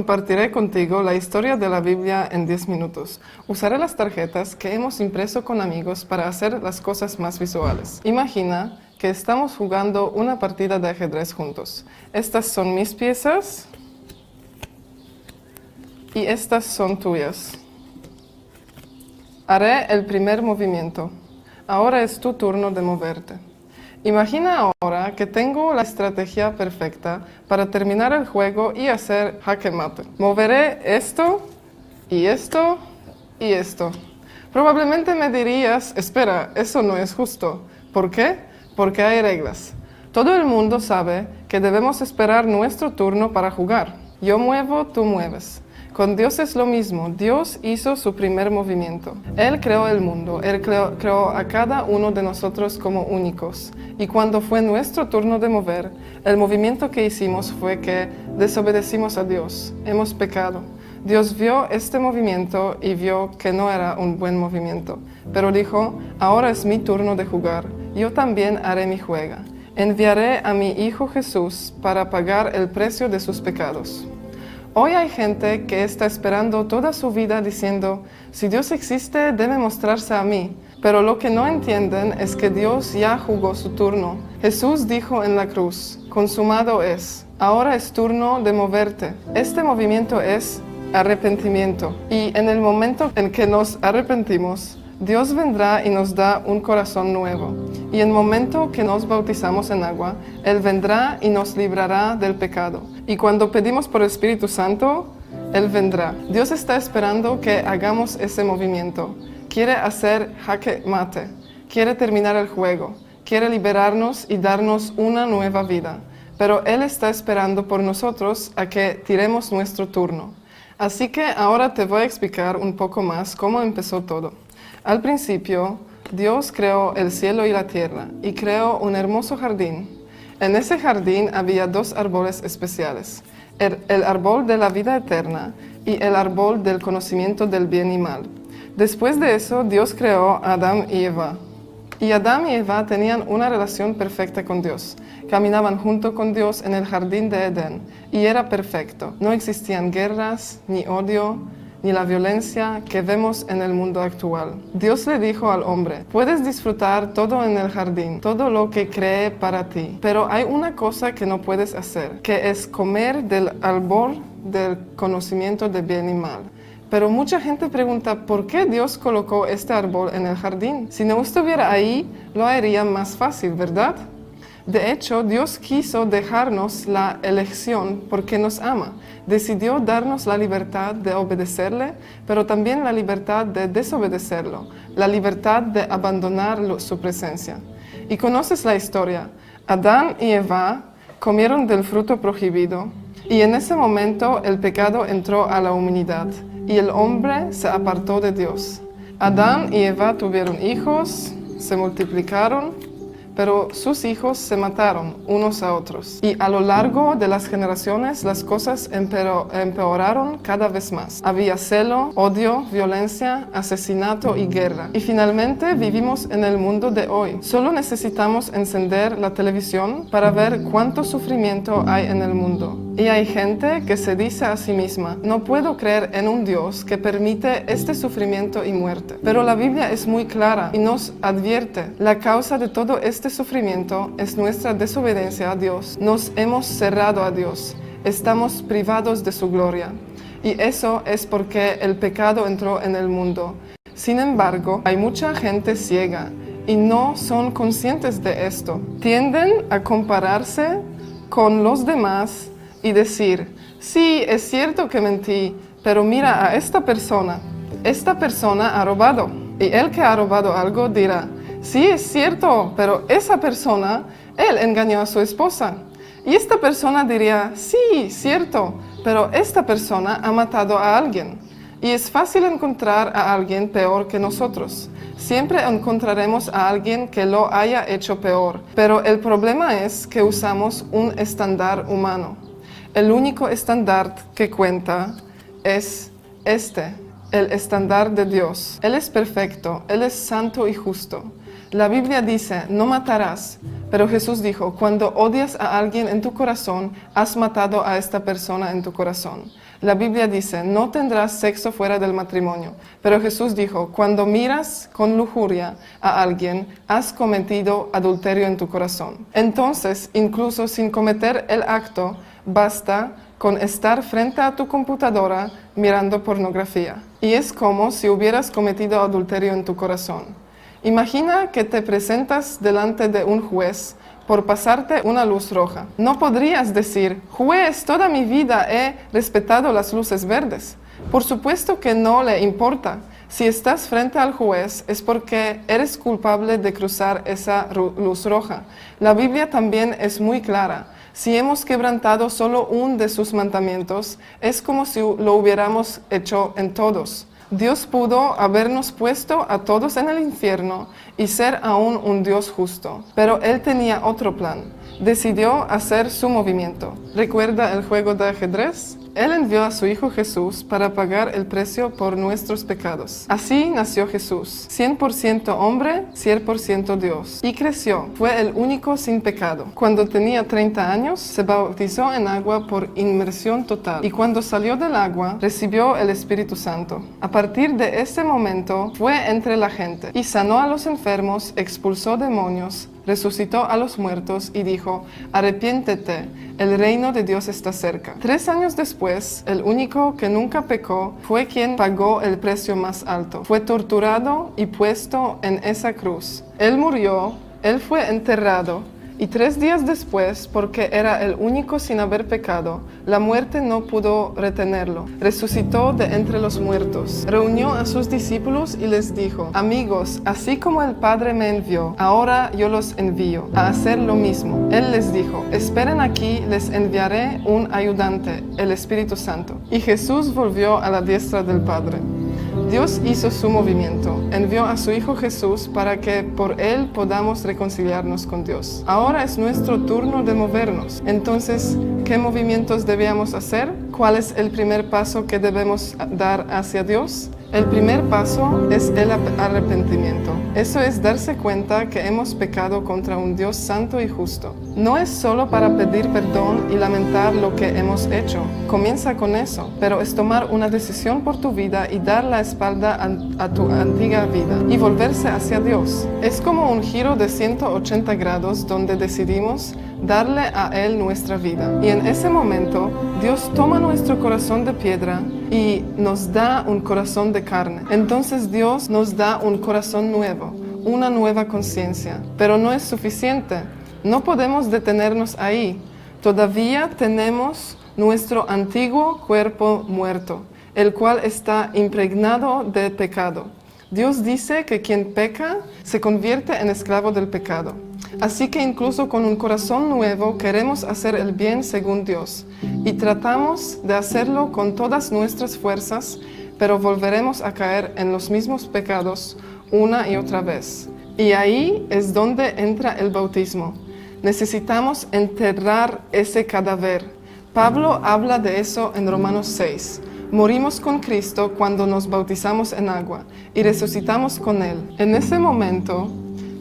Compartiré contigo la historia de la Biblia en 10 minutos. Usaré las tarjetas que hemos impreso con amigos para hacer las cosas más visuales. Imagina que estamos jugando una partida de ajedrez juntos. Estas son mis piezas y estas son tuyas. Haré el primer movimiento. Ahora es tu turno de moverte. Imagina ahora que tengo la estrategia perfecta para terminar el juego y hacer jaque mate. Moveré esto y esto y esto. Probablemente me dirías, espera, eso no es justo. ¿Por qué? Porque hay reglas. Todo el mundo sabe que debemos esperar nuestro turno para jugar. Yo muevo, tú mueves. Con Dios es lo mismo. Dios hizo su primer movimiento. Él creó el mundo. Él creó a cada uno de nosotros como únicos. Y cuando fue nuestro turno de mover, el movimiento que hicimos fue que desobedecimos a Dios. Hemos pecado. Dios vio este movimiento y vio que no era un buen movimiento. Pero dijo, ahora es mi turno de jugar. Yo también haré mi juego. Enviaré a mi Hijo Jesús para pagar el precio de sus pecados. Hoy hay gente que está esperando toda su vida diciendo, si Dios existe, debe mostrarse a mí. Pero lo que no entienden es que Dios ya jugó su turno. Jesús dijo en la cruz, consumado es. Ahora es turno de moverte. Este movimiento es arrepentimiento. Y en el momento en que nos arrepentimos, Dios vendrá y nos da un corazón nuevo. Y en el momento que nos bautizamos en agua, Él vendrá y nos librará del pecado. Y cuando pedimos por el Espíritu Santo, Él vendrá. Dios está esperando que hagamos ese movimiento. Quiere hacer jaque mate. Quiere terminar el juego. Quiere liberarnos y darnos una nueva vida. Pero Él está esperando por nosotros a que tiremos nuestro turno. Así que ahora te voy a explicar un poco más cómo empezó todo. Al principio, Dios creó el cielo y la tierra y creó un hermoso jardín. En ese jardín había dos árboles especiales, el árbol de la vida eterna y el árbol del conocimiento del bien y mal. Después de eso, Dios creó a Adán y Eva. Y Adán y Eva tenían una relación perfecta con Dios. Caminaban junto con Dios en el jardín de Edén y era perfecto. No existían guerras, ni odio, ni la violencia que vemos en el mundo actual. Dios le dijo al hombre, puedes disfrutar todo en el jardín, todo lo que cree para ti, pero hay una cosa que no puedes hacer, que es comer del árbol del conocimiento de bien y mal. Pero mucha gente pregunta, ¿por qué Dios colocó este árbol en el jardín? Si no estuviera ahí, lo haría más fácil, ¿verdad? De hecho, Dios quiso dejarnos la elección porque nos ama. Decidió darnos la libertad de obedecerle, pero también la libertad de desobedecerlo, la libertad de abandonar su presencia. Y conoces la historia. Adán y Eva comieron del fruto prohibido, y en ese momento el pecado entró a la humanidad, y el hombre se apartó de Dios. Adán y Eva tuvieron hijos, se multiplicaron, pero sus hijos se mataron unos a otros. Y a lo largo de las generaciones las cosas empeoraron cada vez más. Había celo, odio, violencia, asesinato y guerra. Y finalmente vivimos en el mundo de hoy. Solo necesitamos encender la televisión para ver cuánto sufrimiento hay en el mundo. Y hay gente que se dice a sí misma, no puedo creer en un Dios que permite este sufrimiento y muerte. Pero la Biblia es muy clara y nos advierte, la causa de todo este sufrimiento es nuestra desobediencia a Dios. Nos hemos cerrado a Dios. Estamos privados de su gloria. Y eso es porque el pecado entró en el mundo. Sin embargo, hay mucha gente ciega y no son conscientes de esto. Tienden a compararse con los demás y decir, sí, es cierto que mentí, pero mira a esta persona ha robado. Y el que ha robado algo dirá, sí, es cierto, pero esa persona, él engañó a su esposa. Y esta persona diría, sí, cierto, pero esta persona ha matado a alguien. Y es fácil encontrar a alguien peor que nosotros. Siempre encontraremos a alguien que lo haya hecho peor. Pero el problema es que usamos un estándar humano. El único estándar que cuenta es el estándar de Dios. Él es perfecto, Él es santo y justo. La Biblia dice, no matarás, pero Jesús dijo, cuando odias a alguien en tu corazón, has matado a esta persona en tu corazón. La Biblia dice, no tendrás sexo fuera del matrimonio. Pero Jesús dijo, cuando miras con lujuria a alguien, has cometido adulterio en tu corazón. Entonces, incluso sin cometer el acto, basta con estar frente a tu computadora mirando pornografía. Y es como si hubieras cometido adulterio en tu corazón. Imagina que te presentas delante de un juez por pasarte una luz roja. No podrías decir, juez, toda mi vida he respetado las luces verdes. Por supuesto que no le importa. Si estás frente al juez es porque eres culpable de cruzar esa luz roja. La Biblia también es muy clara. Si hemos quebrantado solo uno de sus mandamientos, es como si lo hubiéramos hecho en todos. Dios pudo habernos puesto a todos en el infierno y ser aún un Dios justo, pero Él tenía otro plan. Decidió hacer su movimiento. ¿Recuerda el juego de ajedrez? Él envió a su Hijo Jesús para pagar el precio por nuestros pecados. Así nació Jesús, 100% hombre, 100% Dios. Y creció, fue el único sin pecado. Cuando tenía 30 años, se bautizó en agua por inmersión total. Y cuando salió del agua, recibió el Espíritu Santo. A partir de ese momento, fue entre la gente y sanó a los enfermos, expulsó demonios, resucitó a los muertos y dijo, arrepiéntete, el reino de Dios está cerca. 3 años después, el único que nunca pecó fue quien pagó el precio más alto. Fue torturado y puesto en esa cruz. Él murió, él fue enterrado. Y 3 días después, porque era el único sin haber pecado, la muerte no pudo retenerlo. Resucitó de entre los muertos. Reunió a sus discípulos y les dijo, amigos, así como el Padre me envió, ahora yo los envío a hacer lo mismo. Él les dijo, esperen aquí, les enviaré un ayudante, el Espíritu Santo. Y Jesús volvió a la diestra del Padre. Dios hizo su movimiento, envió a su Hijo Jesús para que por Él podamos reconciliarnos con Dios. Ahora es nuestro turno de movernos. Entonces, ¿qué movimientos debemos hacer? ¿Cuál es el primer paso que debemos dar hacia Dios? El primer paso es el arrepentimiento. Eso es darse cuenta que hemos pecado contra un Dios santo y justo. No es solo para pedir perdón y lamentar lo que hemos hecho. Comienza con eso, pero es tomar una decisión por tu vida y dar la espalda a tu antigua vida y volverse hacia Dios. Es como un giro de 180 grados donde decidimos darle a Él nuestra vida. Y en ese momento, Dios toma nuestro corazón de piedra y nos da un corazón de carne. Entonces Dios nos da un corazón nuevo, una nueva conciencia. Pero no es suficiente. No podemos detenernos ahí. Todavía tenemos nuestro antiguo cuerpo muerto, el cual está impregnado de pecado. Dios dice que quien peca se convierte en esclavo del pecado. Así que incluso con un corazón nuevo queremos hacer el bien según Dios y tratamos de hacerlo con todas nuestras fuerzas, pero volveremos a caer en los mismos pecados una y otra vez. Y ahí es donde entra el bautismo. Necesitamos enterrar ese cadáver. Pablo habla de eso en Romanos 6. Morimos con Cristo cuando nos bautizamos en agua y resucitamos con Él. En ese momento,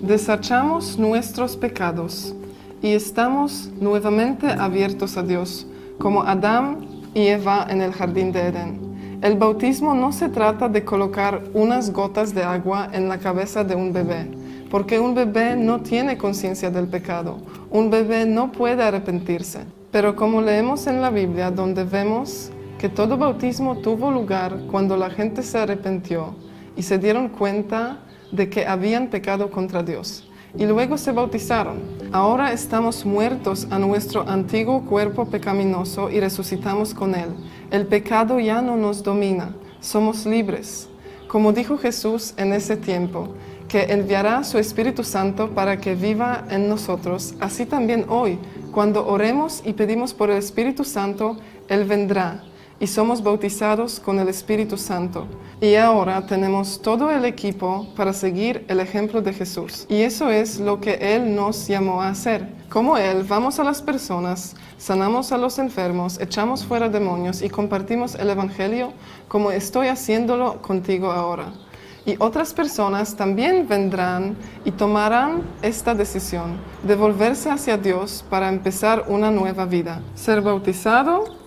desechamos nuestros pecados y estamos nuevamente abiertos a Dios, como Adán y Eva en el jardín de Edén. El bautismo no se trata de colocar unas gotas de agua en la cabeza de un bebé, porque un bebé no tiene conciencia del pecado. Un bebé no puede arrepentirse. Pero como leemos en la Biblia, donde vemos que todo bautismo tuvo lugar cuando la gente se arrepintió y se dieron cuenta de que habían pecado contra Dios, y luego se bautizaron. Ahora estamos muertos a nuestro antiguo cuerpo pecaminoso y resucitamos con Él. El pecado ya no nos domina, somos libres. Como dijo Jesús en ese tiempo, que enviará su Espíritu Santo para que viva en nosotros, así también hoy, cuando oremos y pedimos por el Espíritu Santo, Él vendrá. Y somos bautizados con el Espíritu Santo. Y ahora tenemos todo el equipo para seguir el ejemplo de Jesús. Y eso es lo que Él nos llamó a hacer. Como Él, vamos a las personas, sanamos a los enfermos, echamos fuera demonios y compartimos el Evangelio como estoy haciéndolo contigo ahora. Y otras personas también vendrán y tomarán esta decisión de volverse hacia Dios para empezar una nueva vida. Ser bautizado,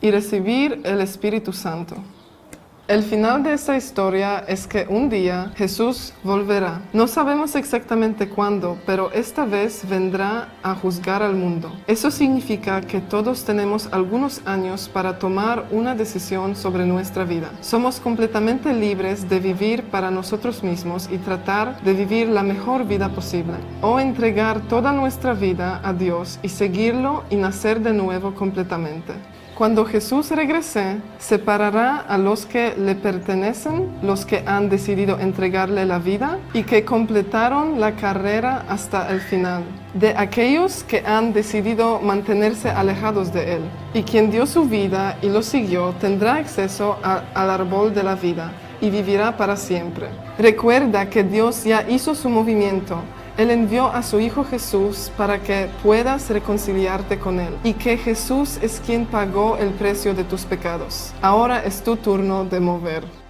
y recibir el Espíritu Santo. El final de esta historia es que un día Jesús volverá. No sabemos exactamente cuándo, pero esta vez vendrá a juzgar al mundo. Eso significa que todos tenemos algunos años para tomar una decisión sobre nuestra vida. Somos completamente libres de vivir para nosotros mismos y tratar de vivir la mejor vida posible, o entregar toda nuestra vida a Dios y seguirlo y nacer de nuevo completamente. Cuando Jesús regrese, separará a los que le pertenecen, los que han decidido entregarle la vida y que completaron la carrera hasta el final, de aquellos que han decidido mantenerse alejados de Él. Y quien dio su vida y lo siguió tendrá acceso al árbol de la vida y vivirá para siempre. Recuerda que Dios ya hizo su movimiento. Él envió a su Hijo Jesús para que puedas reconciliarte con Él y que Jesús es quien pagó el precio de tus pecados. Ahora es tu turno de mover.